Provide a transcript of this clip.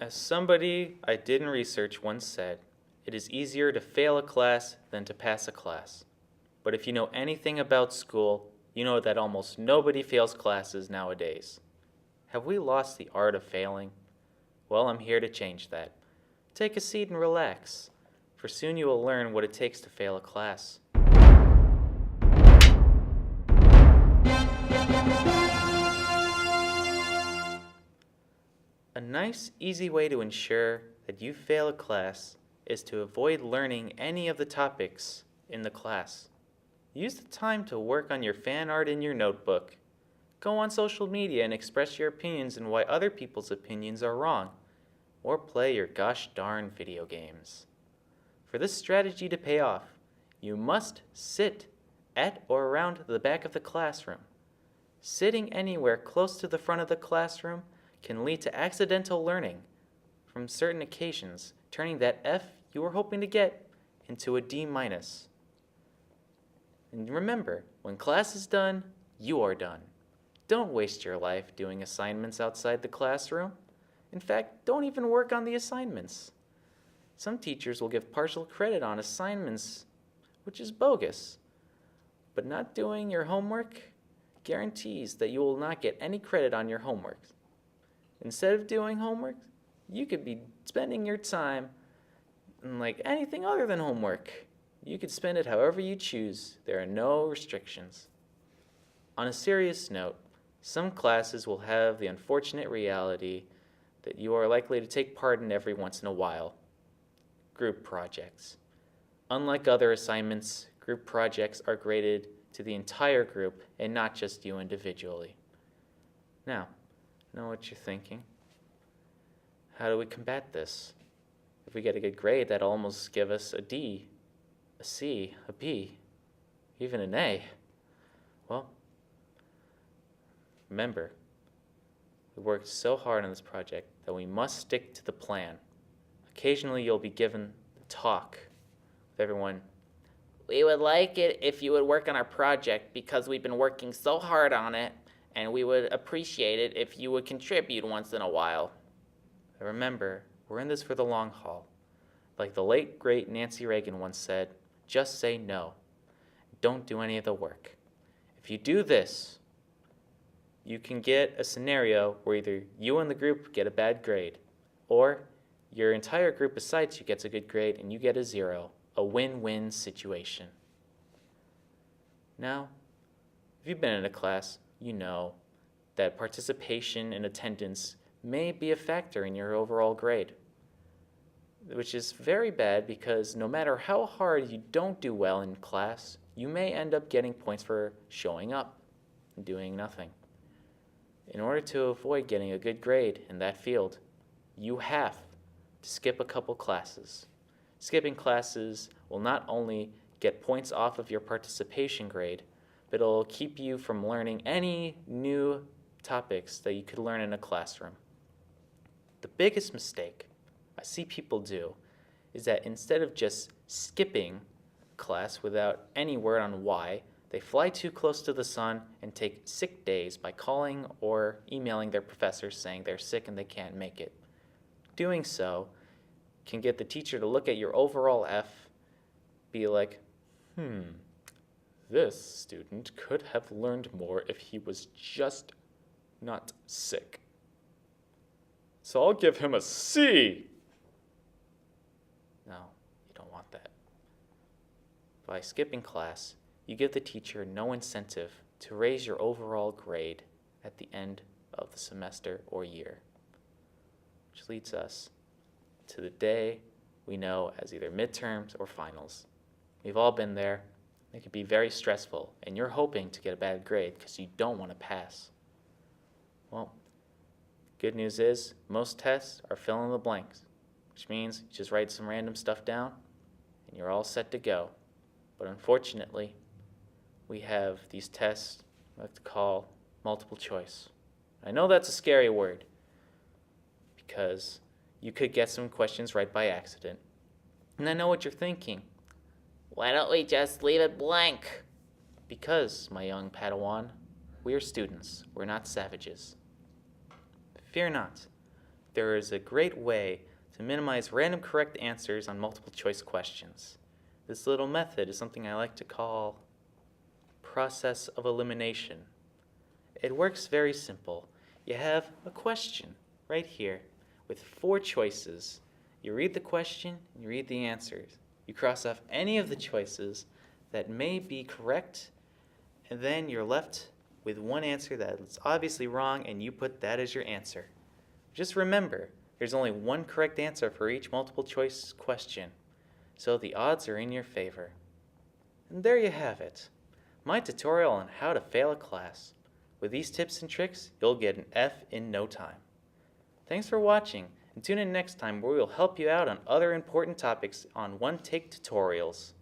As somebody I did in research once said, it is easier to fail a class than to pass a class. But if you know anything about school, you know that almost nobody fails classes nowadays. Have we lost the art of failing? Well, I'm here to change that. Take a seat and relax, for soon you will learn what it takes to fail a class. A nice, easy way to ensure that you fail a class is to avoid learning any of the topics in the class. Use the time to work on your fan art in your notebook. Go on social media and express your opinions and why other people's opinions are wrong. Or play your gosh darn video games. For this strategy to pay off, you must sit at or around the back of the classroom. Sitting anywhere close to the front of the classroom can lead to accidental learning from certain occasions, turning that F you were hoping to get into a D-. And remember, when class is done, you are done. Don't waste your life doing assignments outside the classroom. In fact, don't even work on the assignments. Some teachers will give partial credit on assignments, which is bogus. But not doing your homework guarantees that you will not get any credit on your homework. Instead of doing homework, you could be spending your time on like anything other than homework. You could spend it however you choose. There are no restrictions. On a serious note, some classes will have the unfortunate reality that you are likely to take part in every once in a while. Group projects. Unlike other assignments, group projects are graded to the entire group and not just you individually. Now, I know what you're thinking. How do we combat this? If we get a good grade, that'll almost give us a D, a C, a B, even an A. Well, remember, we worked so hard on this project that we must stick to the plan. Occasionally you'll be given the talk with everyone. We would like it if you would work on our project because we've been working so hard on it, and we would appreciate it if you would contribute once in a while. But remember, we're in this for the long haul. Like the late, great Nancy Reagan once said, just say no. Don't do any of the work. If you do this, you can get a scenario where either you and the group get a bad grade, or your entire group besides you gets a good grade and you get a 0, a win-win situation. Now, if you've been in a class, you know that participation and attendance may be a factor in your overall grade, which is very bad because no matter how hard you don't do well in class, you may end up getting points for showing up and doing nothing. In order to avoid getting a good grade in that field, you have to skip a couple classes. Skipping classes will not only get points off of your participation grade, but it'll keep you from learning any new topics that you could learn in a classroom. The biggest mistake I see people do is that instead of just skipping class without any word on why, they fly too close to the sun and take sick days by calling or emailing their professors saying they're sick and they can't make it. Doing so can get the teacher to look at your overall F, be like, this student could have learned more if he was just not sick. So I'll give him a C. No, you don't want that. By skipping class, you give the teacher no incentive to raise your overall grade at the end of the semester or year. Which leads us to the day we know as either midterms or finals. We've all been there. It can be very stressful, and you're hoping to get a bad grade because you don't want to pass. Well, good news is most tests are fill in the blanks, which means you just write some random stuff down and you're all set to go. But unfortunately, we have these tests we like to call multiple choice. I know that's a scary word because you could get some questions right by accident. And I know what you're thinking. Why don't we just leave it blank? Because, my young Padawan, we are students. We're not savages. Fear not. there is a great way to minimize random correct answers on multiple choice questions. This little method is something I like to call process of elimination. It works very simple. You have a question right here with 4 choices. You read the question, you read the answers. You cross off any of the choices that may be correct, and then you're left with one answer that's obviously wrong, and you put that as your answer. Just remember, there's only one correct answer for each multiple choice question, so the odds are in your favor. And there you have it, my tutorial on how to fail a class. With these tips and tricks, you'll get an F in no time. Thanks for watching, and tune in next time where we'll help you out on other important topics on one-take tutorials.